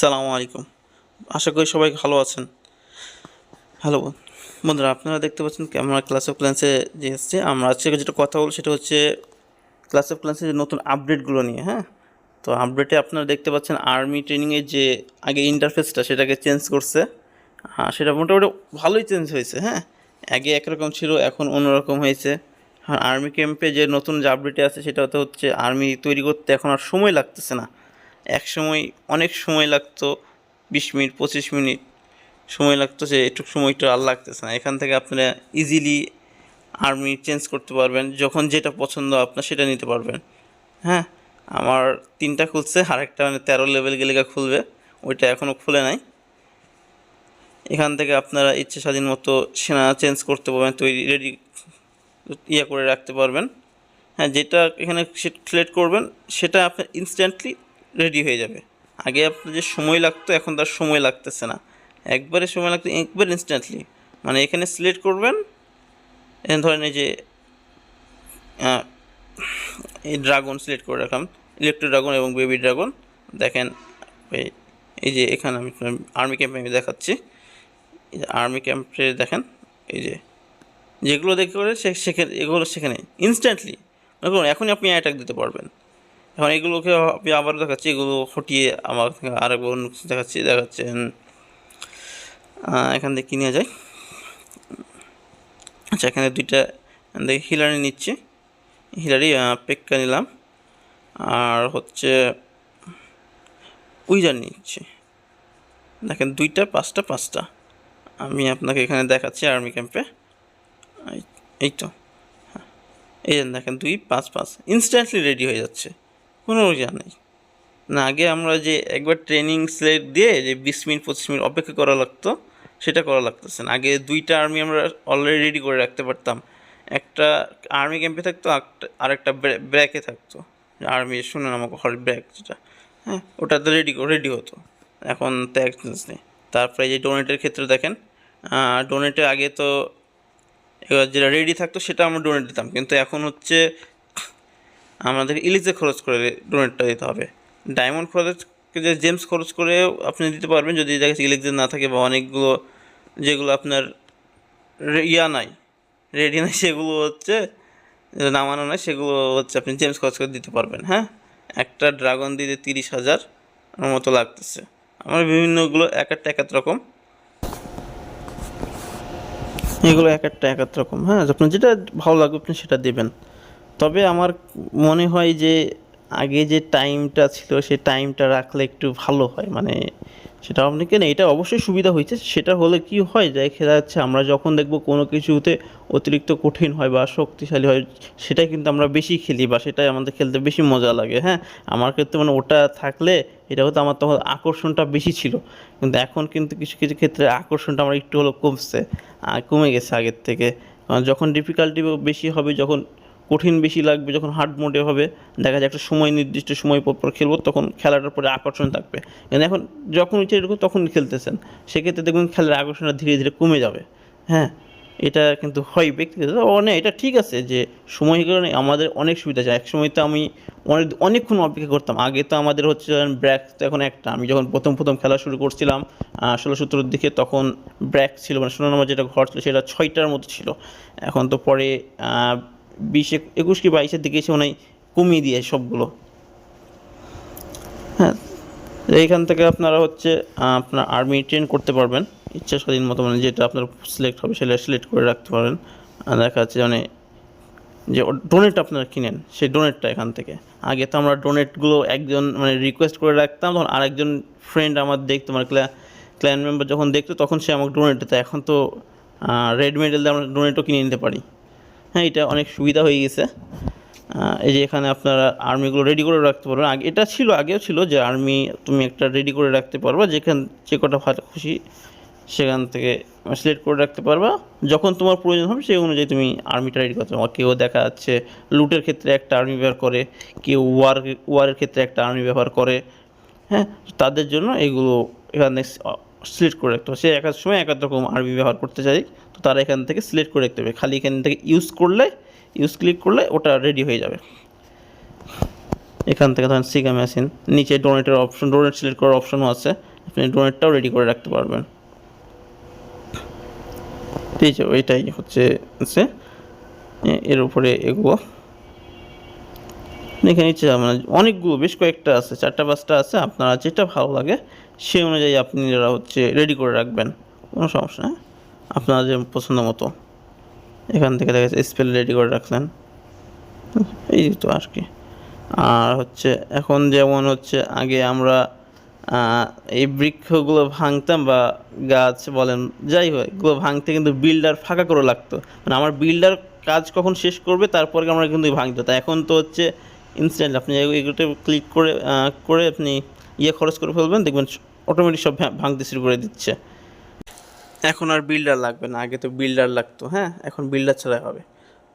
সালামু আলাইকুম। আশা করি সবাই ভালো আছেন। হ্যালো বন্ধুরা, আপনারা দেখতে পাচ্ছেন কি আমরা ক্লাস অফ ক্ল্যান্সে যে এসছে। আমরা আজকে যেটা কথা বলবো সেটা হচ্ছে ক্লাস অফ ক্ল্যান্সের যে নতুন আপডেটগুলো নিয়ে। তো আপডেটে আপনারা দেখতে পাচ্ছেন আর্মি ট্রেনিংয়ের যে আগে ইন্টারফেসটা সেটাকে চেঞ্জ করছে। সেটা মোটামুটি ভালোই চেঞ্জ হয়েছে। আগে একরকম ছিল, এখন অন্যরকম হয়েছে। আর্মি ক্যাম্পে যে নতুন যে আপডেটে আছে সেটাতে হচ্ছে আর্মি তৈরি করতে এখন আর সময় লাগতেছে না। একসময় অনেক সময় লাগতো, 20 মিনিট 25 মিনিট সময় লাগতো, যে একটু সময়টা আর লাগতেছে না। এখান থেকে আপনারা ইজিলি আর্মি চেঞ্জ করতে পারবেন, যখন যেটা পছন্দ আপনার সেটা নিতে পারবেন। হ্যাঁ, আমার 3টা খুলছে, আরেকটা মানে 13 লেভেল গেলে খুলবে, ওইটা এখনও খুলে নাই। এখান থেকে আপনারা ইচ্ছে স্বাধীন মতো সেনা চেঞ্জ করতে পারবেন, তৈরি রেডি করে রাখতে পারবেন। যেটা এখানে সিলেক্ট করবেন সেটা আপনার ইনস্ট্যান্টলি রেডি হয়ে যাবে। আগে আপনার যে সময় লাগতো এখন তার সময় লাগতেছে না, একবারে সময় লাগতো, একবার ইনস্ট্যান্টলি। মানে এখানে সিলেক্ট করবেন, ধরেন এই যে এই ড্রাগন সিলেক্ট করে রাখলাম, ইলেকট্রিক ড্রাগন এবং বেবি ড্রাগন। দেখেন এই যে এখানে আমি আর্মি ক্যাম্পে আমি দেখাচ্ছি। এই যে আর্মি ক্যাম্পে দেখেন, এই যে যেগুলো দেখতে পারে সেখানে এগুলো সেখানে ইনস্ট্যান্টলি দেখুন, এখনই আপনি অ্যাটাক দিতে পারবেন। এখন এগুলোকে আমি আবার দেখাচ্ছি, এগুলো হটিয়ে আমার আরেকবার অন্য কিছু দেখাচ্ছেন। এখান থেকে কিনে যায়। আচ্ছা, এখানে দুইটা দেখি হিলারি নিচ্ছি, হিলারি পেক্কা নিলাম, আর হচ্ছে উইজার নিচ্ছি। দেখেন 2টা 5টা 5টা আমি আপনাকে এখানে দেখাচ্ছি আর্মি ক্যাম্পে। এই তো, এই দেখেন 2 5 5 ইনস্ট্যান্টলি রেডি হয়ে যাচ্ছে, কোনো ইয়া নেই। না, আগে আমরা যে একবার ট্রেনিং সিলেক্ট দিয়ে যে 20 মিনিট 25 মিনিট অপেক্ষা করা লাগতো, সেটা করা লাগতেছে না। আগে 2টা আর্মি আমরা অলরেডি রেডি করে রাখতে পারতাম। একটা আর্মি ক্যাম্পে থাকতো, আরেকটা ব্র্যাকে থাকতো, আর্মি শুনে নামক ব্র্যাক যেটা। ওটাতে রেডি হতো। এখন তো এক্সচেঞ্জ নেই। তারপরে যে ডোনেটের ক্ষেত্রে দেখেন, ডোনেটে আগে তো এবার যেটা রেডি থাকতো সেটা আমরা ডোনেট দিতাম, কিন্তু এখন হচ্ছে আমাদের ইলিজে খরচ করে ডোনেটটা দিতে হবে। ডায়মন্ড খরচ, যে জেমস খরচ করেও আপনি দিতে পারবেন যদি দেখা যাচ্ছে ইলেকজে না থাকে, বা অনেকগুলো যেগুলো আপনার নাই, রেডি নাই, সেগুলো হচ্ছে নামানো নয়, সেগুলো হচ্ছে আপনি জেমস খরচ করে দিতে পারবেন। একটা ড্রাগন দিতে 30,000 মতো লাগতেছে। আমার বিভিন্নগুলো এক একটা রকম, এগুলো এক একটা রকম। আপনার যেটা ভালো লাগবে আপনি সেটা দেবেন। তবে আমার মনে হয় যে আগে যে টাইমটা ছিল সেই টাইমটা রাখলে একটু ভালো হয়। মানে সেটা আপনাকে না, এটা অবশ্যই সুবিধা হয়েছে। সেটা হলে কি হয়, দেখা যাচ্ছে আমরা যখন দেখব কোনো কিছুতে অতিরিক্ত কঠিন হয় বা শক্তিশালী হয়, সেটাই কিন্তু আমরা বেশি খেলি, বা সেটাই আমাদের খেলতে বেশি মজা লাগে। আমার ক্ষেত্রে মানে ওটা থাকলে এটা হতো, আমার তখন আকর্ষণটা বেশি ছিল। কিন্তু এখন কিন্তু কিছু কিছু ক্ষেত্রে আকর্ষণটা আমার একটু হলেও কমে গেছে আগের থেকে। যখন ডিফিকাল্টি বেশি হবে, যখন কঠিন বেশি লাগবে, যখন হার্ড মোডে হবে, দেখা যায় একটা সময়, নির্দিষ্ট সময় পর খেলবো, তখন খেলাটার পরে আকর্ষণ থাকবে। কিন্তু এখন যখন ইচ্ছে এরকম তখন খেলতেছেন, সেক্ষেত্রে দেখবেন খেলার আকর্ষণটা ধীরে ধীরে কমে যাবে। হ্যাঁ, এটা কিন্তু হয় ব্যক্তিগত। এটা ঠিক আছে যে সময়ের কারণে আমাদের অনেক সুবিধা আছে। এক সময় তো আমি অনেকক্ষণ অপেক্ষা করতাম। আগে তো আমাদের হচ্ছে ব্র্যাক তো এখন একটা, আমি যখন প্রথম খেলা শুরু করছিলাম 16-17 দিকে, তখন ব্র্যাক ছিল, মানে 16 নম্বর যেটা ঘর ছিল সেটা 6টার মতো ছিল। এখন তো পরে 20 21 কি 22-এর দিকে এসে মনে হয় কমিয়ে দিয়ে সবগুলো। হ্যাঁ, এইখান থেকে আপনারা হচ্ছে আপনার আর্মি ট্রেন করতে পারবেন ইচ্ছা স্বাধীন মতো, মানে যেটা আপনার সিলেক্ট হবে সেটা সিলেক্ট করে রাখতে পারেন। দেখা যাচ্ছে মানে যে ডোনেট আপনারা কিনেন, সেই ডোনেটটা এখান থেকে। আগে তো আমরা ডোনেটগুলো একজন মানে রিকোয়েস্ট করে রাখতাম, তখন আরেকজন ফ্রেন্ড আমার দেখতো, মানে ক্ল্যান মেম্বার যখন দেখতো তখন সে আমাকে ডোনেট দিত। এখন তো রেড মেডেল দিয়ে আমরা ডোনেটও কিনে নিতে পারি। এটা অনেক সুবিধা হয়ে গেছে। এই যে এখানে আপনারা আর্মিগুলো রেডি করে রাখতে পারবেন। এটা ছিল, আগেও ছিল যে আর্মি তুমি একটা রেডি করে রাখতে পারবা, যে কটা ভালো খুশি সেখান থেকে সিলেক্ট করে রাখতে পারবা। যখন তোমার প্রয়োজন হবে সেই অনুযায়ী তুমি আর্মিটা রেডি করতে পারবা। কেউ দেখা যাচ্ছে লুটের ক্ষেত্রে একটা আর্মি ব্যবহার করে, কেউ ওয়ারের ক্ষেত্রে একটা আর্মি ব্যবহার করে। তাদের জন্য এগুলো এখানে সিলেক্ট করে রাখতে হবে। সে এক এক সময় এক এক রকম আর্মি ব্যবহার করতে চাই, তো তারা এখান থেকে সিলেক্ট করে রাখতে হবে। খালি এখান থেকে ইউজ ক্লিক করলে ওটা রেডি হয়ে যাবে। এখান থেকে ধরেন সিগা মেশিন, নিচে ডোনেটের অপশন, ডোনেট সিলেক্ট করার অপশনও আছে, আপনি ডোনেটটাও রেডি করে রাখতে পারবেন। ঠিক আছে, ওইটাই হচ্ছে এর উপরে এগুলো এখানে নিচে মানে অনেকগুলো, বেশ কয়েকটা আছে, 4টা 5টা আছে, আপনারা যেটা ভালো লাগে সেই অনুযায়ী আপনারা হচ্ছে রেডি করে রাখবেন, কোনো সমস্যা নেই, আপনার যে পছন্দ মতো। এখান থেকে দেখা যাচ্ছে স্পেল রেডি করে রাখলেন, এই তো আর কি। আর হচ্ছে এখন যেমন হচ্ছে আগে আমরা এই বৃক্ষগুলো ভাঙতাম বা গাছ বলেন যাই হয়, এগুলো ভাঙতে কিন্তু বিল্ডার ফাঁকা করে লাগতো, মানে আমার বিল্ডার কাজ কখন শেষ করবে তারপরে আমরা কিন্তু ভাঙতে হতো। এখন তো হচ্ছে ইনস্ট্যান্ট, আপনি এগুলোতে ক্লিক করে করে আপনি খরচ করে ফেলবেন, দেখবেন অটোমেটিক সব ভাঙতে শুরু করে দিচ্ছে। এখন আর বিল্ডার লাগবে না, আগে তো বিল্ডার লাগতো, হ্যাঁ এখন বিল্ডার ছাড়া হবে।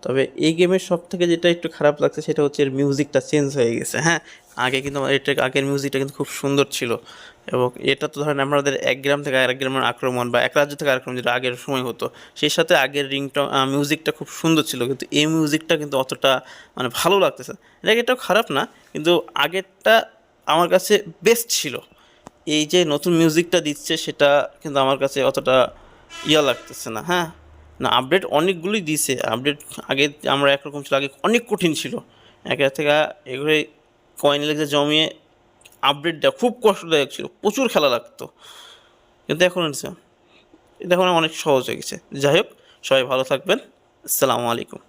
তবে এই গেমের সব থেকে যেটা একটু খারাপ লাগছে সেটা হচ্ছে এর মিউজিকটা চেঞ্জ হয়ে গেছে, হ্যাঁ। আগে কিন্তু এটা আগের মিউজিকটা কিন্তু খুব সুন্দর ছিল, এবং এটা তো ধরেন আমাদের এক গ্রাম থেকে আরেক গ্রামের আক্রমণ বা এক রাজ্য থেকে আক্রমণ যেটা আগের সময় হতো, সেই সাথে আগের মিউজিকটা খুব সুন্দর ছিল, কিন্তু এই মিউজিকটা কিন্তু অতটা মানে ভালো লাগতেছে। এটাও খারাপ না, কিন্তু আগেরটা আমার কাছে বেস্ট ছিল। এই যে নতুন মিউজিকটা দিচ্ছে সেটা কিন্তু আমার কাছে অতটা লাগতেছে না, হ্যাঁ। না, আপডেট অনেকগুলোই দিছে আপডেট। আগে আমরা একরকম ছিল, আগে অনেক কঠিন ছিল, একের থেকে এগুলো কয়েন লেগে জমিয়ে আপডেট দেওয়া খুব কষ্টদায়ক ছিল, প্রচুর খেলা লাগতো। কিন্তু এখন এটা এখন অনেক সহজ হয়ে গেছে। যাই হোক, সবাই ভালো থাকবেন। আসসালামু আলাইকুম।